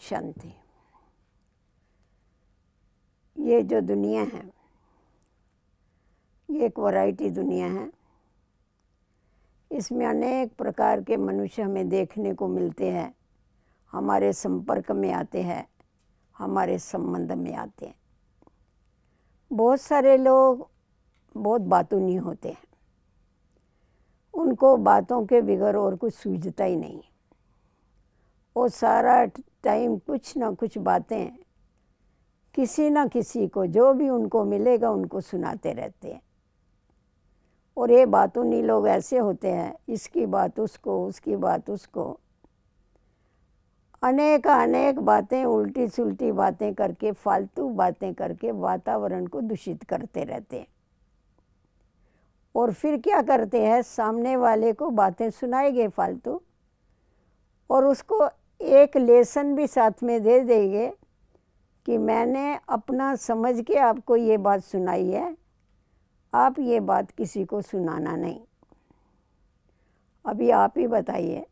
शांति। ये जो दुनिया है ये एक वैरायटी दुनिया है। इसमें अनेक प्रकार के मनुष्य हमें देखने को मिलते हैं, हमारे संपर्क में आते हैं, हमारे संबंध में आते हैं। बहुत सारे लोग बहुत बातूनी होते हैं, उनको बातों के बगैर और कुछ सूझता ही नहीं। वो सारा टाइम कुछ ना कुछ बातें किसी ना किसी को जो भी उनको मिलेगा उनको सुनाते रहते हैं। और ये बातूनी लोग ऐसे होते हैं, इसकी बात उसको, उसकी बात उसको, अनेक बातें, उल्टी सुल्टी बातें करके, फालतू बातें करके वातावरण को दूषित करते रहते हैं। और फिर क्या करते हैं, सामने वाले को बातें सुनाएंगे फालतू, और उसको एक लेसन भी साथ में दे देंगे कि मैंने अपना समझ के आपको ये बात सुनाई है, आप ये बात किसी को सुनाना नहीं। अभी आप ही बताइए,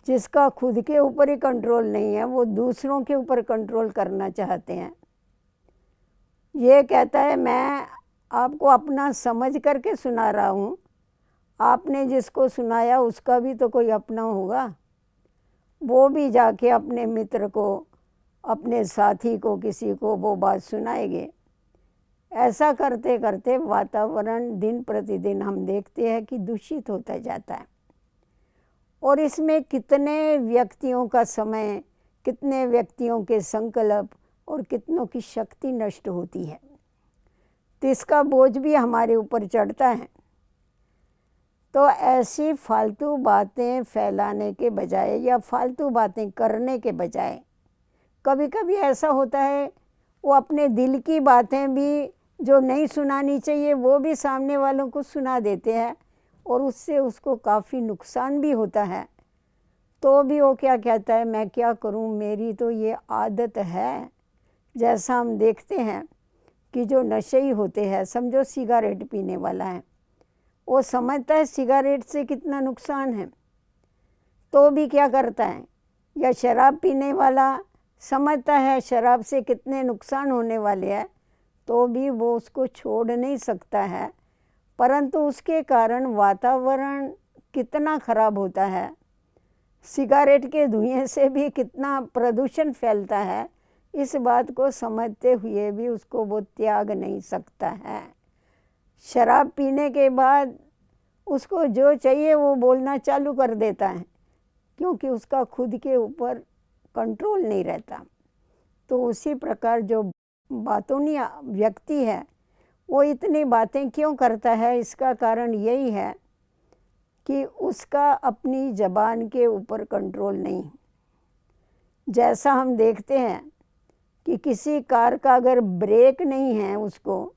जिसका खुद के ऊपर ही कंट्रोल नहीं है वो दूसरों के ऊपर कंट्रोल करना चाहते हैं। ये कहता है मैं आपको अपना समझ करके सुना रहा हूँ, आपने जिसको सुनाया उसका भी तो कोई अपना होगा, वो भी जाके अपने मित्र को, अपने साथी को, किसी को वो बात सुनाएंगे। ऐसा करते करते वातावरण दिन प्रतिदिन हम देखते हैं कि दूषित होता जाता है। और इसमें कितने व्यक्तियों का समय, कितने व्यक्तियों के संकल्प और कितनों की शक्ति नष्ट होती है, तो इसका बोझ भी हमारे ऊपर चढ़ता है। तो ऐसी फालतू बातें फैलाने के बजाय या फालतू बातें करने के बजाय, कभी कभी ऐसा होता है वो अपने दिल की बातें भी जो नहीं सुनानी चाहिए वो भी सामने वालों को सुना देते हैं, और उससे उसको काफ़ी नुकसान भी होता है। तो भी वो क्या कहता है, मैं क्या करूं, मेरी तो ये आदत है। जैसा हम देखते हैं कि जो नशेई होते हैं, समझो सिगरेट पीने वाला है, वो समझता है सिगरेट से कितना नुकसान है, तो भी क्या करता है। या शराब पीने वाला समझता है शराब से कितने नुकसान होने वाले हैं, तो भी वो उसको छोड़ नहीं सकता है। परंतु उसके कारण वातावरण कितना खराब होता है, सिगरेट के धुएं से भी कितना प्रदूषण फैलता है, इस बात को समझते हुए भी उसको वो त्याग नहीं सकता है। शराब पीने के बाद उसको जो चाहिए वो बोलना चालू कर देता है, क्योंकि उसका खुद के ऊपर कंट्रोल नहीं रहता। तो उसी प्रकार जो बातूनी व्यक्ति है वो इतनी बातें क्यों करता है, इसका कारण यही है कि उसका अपनी ज़बान के ऊपर कंट्रोल नहीं। जैसा हम देखते हैं कि किसी कार का अगर ब्रेक नहीं है, उसको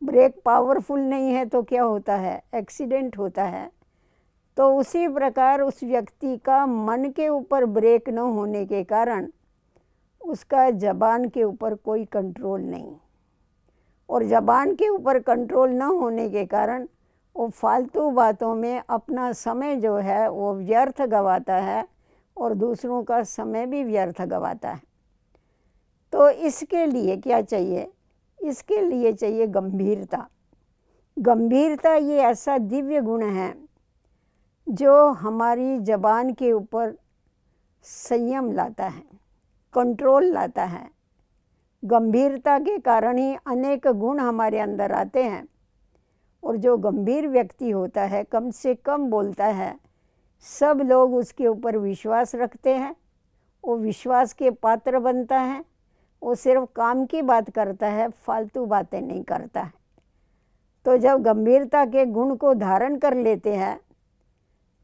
ब्रेक पावरफुल नहीं है, तो क्या होता है, एक्सीडेंट होता है। तो उसी प्रकार उस व्यक्ति का मन के ऊपर ब्रेक न होने के कारण उसका ज़बान के ऊपर कोई कंट्रोल नहीं, और ज़बान के ऊपर कंट्रोल न होने के कारण वो फालतू बातों में अपना समय जो है वो व्यर्थ गवाता है, और दूसरों का समय भी व्यर्थ गवाता है। तो इसके लिए क्या चाहिए, इसके लिए चाहिए गंभीरता। गंभीरता ये ऐसा दिव्य गुण है जो हमारी ज़बान के ऊपर संयम लाता है, कंट्रोल लाता है। गंभीरता के कारण ही अनेक गुण हमारे अंदर आते हैं। और जो गंभीर व्यक्ति होता है, कम से कम बोलता है, सब लोग उसके ऊपर विश्वास रखते हैं, वो विश्वास के पात्र बनता है। वो सिर्फ काम की बात करता है, फालतू बातें नहीं करता है। तो जब गंभीरता के गुण को धारण कर लेते हैं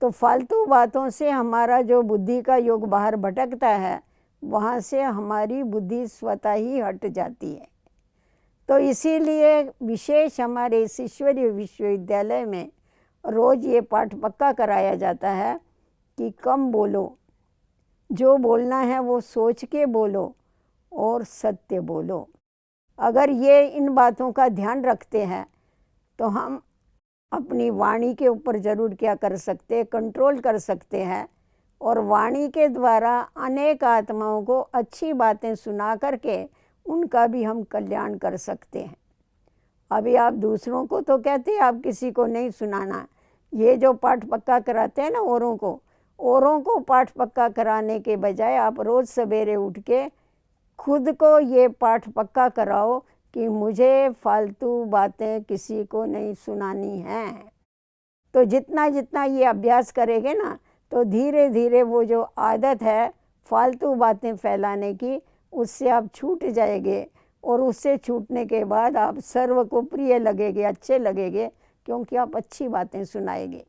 तो फालतू बातों से हमारा जो बुद्धि का योग बाहर भटकता है, वहाँ से हमारी बुद्धि स्वतः ही हट जाती है। तो इसीलिए विशेष हमारे इस ईश्वरीय विश्वविद्यालय में रोज़ ये पाठ पक्का कराया जाता है कि कम बोलो, जो बोलना है वो सोच के बोलो और सत्य बोलो। अगर ये इन बातों का ध्यान रखते हैं तो हम अपनी वाणी के ऊपर ज़रूर क्या कर सकते हैं, कंट्रोल कर सकते हैं, और वाणी के द्वारा अनेक आत्माओं को अच्छी बातें सुना करके उनका भी हम कल्याण कर सकते हैं। अभी आप दूसरों को तो कहते हैं आप किसी को नहीं सुनाना, ये जो पाठ पक्का कराते हैं ना औरों को पाठ पक्का कराने के बजाय आप रोज़ सवेरे उठ के खुद को ये पाठ पक्का कराओ कि मुझे फालतू बातें किसी को नहीं सुनानी हैं। तो जितना जितना ये अभ्यास करेंगे ना, तो धीरे धीरे वो जो आदत है फालतू बातें फैलाने की, उससे आप छूट जाएंगे। और उससे छूटने के बाद आप सर्व को प्रिय लगेंगे, अच्छे लगेंगे, क्योंकि आप अच्छी बातें सुनाएंगे।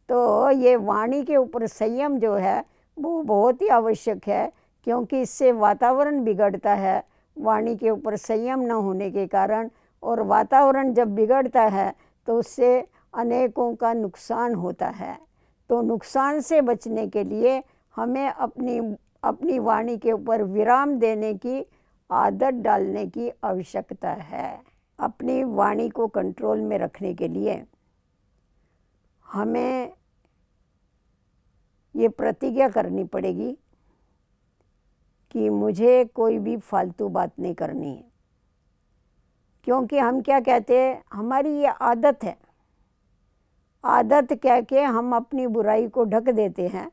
तो ये वाणी के ऊपर संयम जो है वो बहुत ही आवश्यक है, क्योंकि इससे वातावरण बिगड़ता है वाणी के ऊपर संयम न होने के कारण। और वातावरण जब बिगड़ता है तो उससे अनेकों का नुकसान होता है। तो नुकसान से बचने के लिए हमें अपनी वाणी के ऊपर विराम देने की आदत डालने की आवश्यकता है। अपनी वाणी को कंट्रोल में रखने के लिए हमें ये प्रतिज्ञा करनी पड़ेगी कि मुझे कोई भी फालतू बात नहीं करनी है। क्योंकि हम क्या कहते हैं, हमारी ये आदत है, आदत कह के हम अपनी बुराई को ढक देते हैं।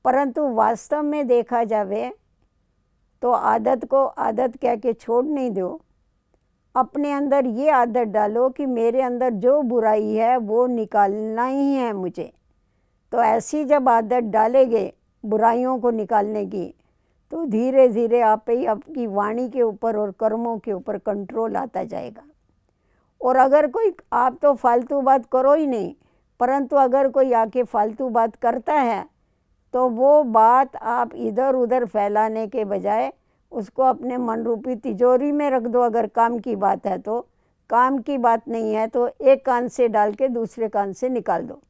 परंतु वास्तव में देखा जावे तो आदत को आदत कह के छोड़ नहीं दो। अपने अंदर ये आदत डालो कि मेरे अंदर जो बुराई है वो निकालना ही है मुझे। तो ऐसी जब आदत डालेंगे बुराइयों को निकालने की, तो धीरे धीरे आप ही आपकी वाणी के ऊपर और कर्मों के ऊपर कंट्रोल आता जाएगा। और अगर कोई, आप तो फालतू बात करो ही नहीं, परंतु अगर कोई आके फालतू बात करता है तो वो बात आप इधर उधर फैलाने के बजाय उसको अपने मन रूपी तिजोरी में रख दो। अगर काम की बात है तो, काम की बात नहीं है तो एक कान से डाल के दूसरे कान से निकाल दो।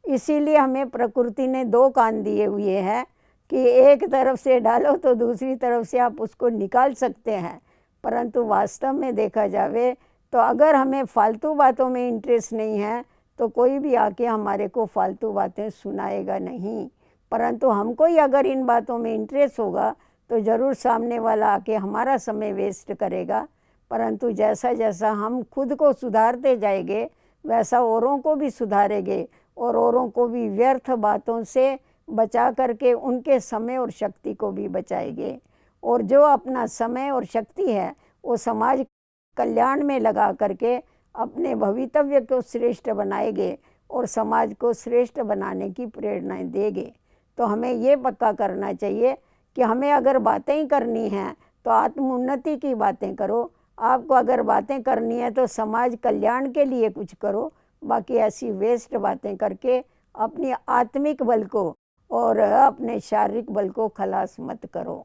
इसीलिए हमें प्रकृति ने दो कान दिए हुए हैं कि एक तरफ से डालो तो दूसरी तरफ से आप उसको निकाल सकते हैं। परंतु वास्तव में देखा जावे तो अगर हमें फालतू बातों में इंटरेस्ट नहीं है तो कोई भी आके हमारे को फालतू बातें सुनाएगा नहीं। परंतु हमको ही अगर इन बातों में इंटरेस्ट होगा तो ज़रूर सामने वाला आके हमारा समय वेस्ट करेगा। परंतु जैसा जैसा हम खुद को सुधारते जाएंगे वैसा औरों को भी सुधारेंगे और औरों को भी व्यर्थ बातों से बचा करके उनके समय और शक्ति को भी बचाएंगे। और जो अपना समय और शक्ति है वो समाज कल्याण में लगा करके अपने भवितव्य को श्रेष्ठ बनाएंगे और समाज को श्रेष्ठ बनाने की प्रेरणाएं देंगे। तो हमें ये पक्का करना चाहिए कि हमें अगर बातें ही करनी हैं तो आत्म उन्नति की बातें करो। आपको अगर बातें करनी है तो समाज कल्याण के लिए कुछ करो। बाकी ऐसी वेस्ट बातें करके अपनी आत्मिक बल को और अपने शारीरिक बल को खलास मत करो।